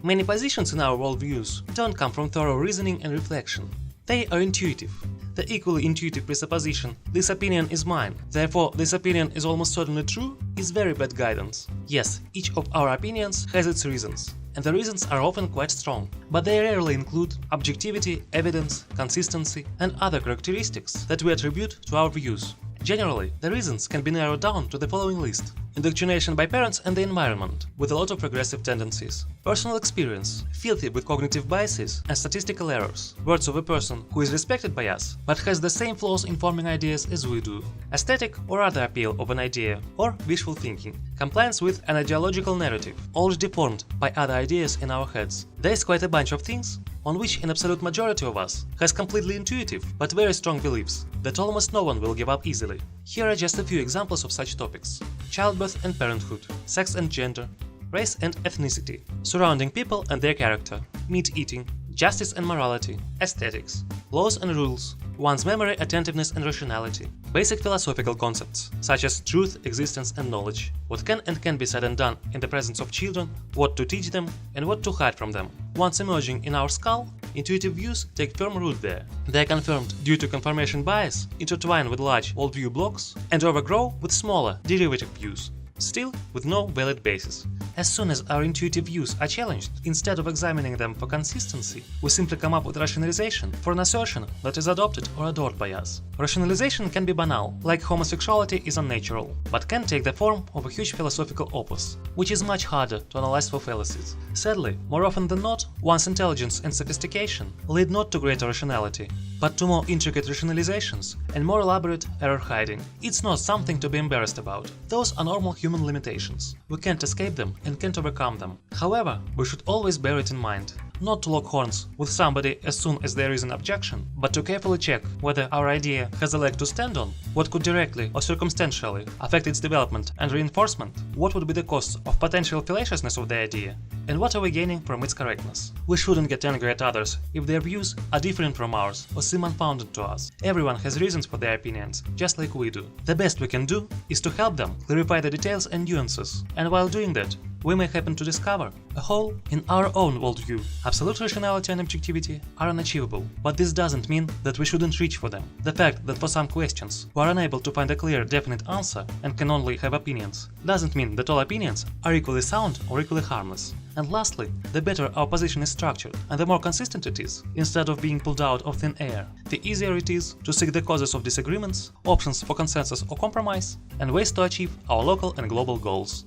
Many positions in our worldviews don't come from thorough reasoning and reflection. They are intuitive. The equally intuitive presupposition, "this opinion is mine, therefore this opinion is almost certainly true," is very bad guidance. Yes, each of our opinions has its reasons, and the reasons are often quite strong, but they rarely include objectivity, evidence, consistency, and other characteristics that we attribute to our views. Generally, the reasons can be narrowed down to the following list: indoctrination by parents and the environment, with a lot of regressive tendencies; personal experience, filthy with cognitive biases and statistical errors; words of a person who is respected by us, but has the same flaws in forming ideas as we do; aesthetic or other appeal of an idea, or wishful thinking; compliance with an ideological narrative, always deformed by other ideas in our heads. There is quite a bunch of things on which an absolute majority of us has completely intuitive but very strong beliefs that almost no one will give up easily. Here are just a few examples of such topics: childbirth and parenthood, sex and gender, race and ethnicity, surrounding people and their character, meat eating, justice and morality, aesthetics, laws and rules, one's memory, attentiveness and rationality, basic philosophical concepts such as truth, existence and knowledge, what can and can't be said and done in the presence of children, what to teach them and what to hide from them. Once emerging in our skull, intuitive views take firm root there. They are confirmed due to confirmation bias, intertwine with large worldview blocks, and overgrow with smaller, derivative views, still with no valid basis. As soon as our intuitive views are challenged, instead of examining them for consistency, we simply come up with rationalization for an assertion that is adopted or adored by us. Rationalization can be banal, like homosexuality is unnatural, but can take the form of a huge philosophical opus, which is much harder to analyze for fallacies. Sadly, more often than not, one's intelligence and sophistication lead not to greater rationality, but to more intricate rationalizations and more elaborate error hiding. It's not something to be embarrassed about. Those are normal human limitations. We can't escape them and can't overcome them. However, we should always bear it in mind. Not to lock horns with somebody as soon as there is an objection, but to carefully check whether our idea has a leg to stand on, what could directly or circumstantially affect its development and reinforcement, what would be the costs of potential fallaciousness of the idea, and what are we gaining from its correctness. We shouldn't get angry at others if their views are different from ours or seem unfounded to us. Everyone has reasons for their opinions, just like we do. The best we can do is to help them clarify the details and nuances, and while doing that, we may happen to discover a hole in our own worldview. Absolute rationality and objectivity are unachievable, but this doesn't mean that we shouldn't reach for them. The fact that for some questions we are unable to find a clear, definite answer and can only have opinions, doesn't mean that all opinions are equally sound or equally harmless. And lastly, the better our position is structured and the more consistent it is, instead of being pulled out of thin air, the easier it is to seek the causes of disagreements, options for consensus or compromise, and ways to achieve our local and global goals.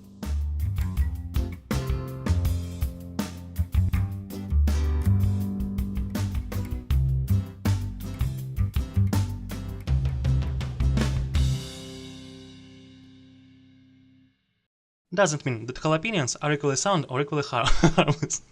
Doesn't mean that all opinions are equally sound or equally harmless.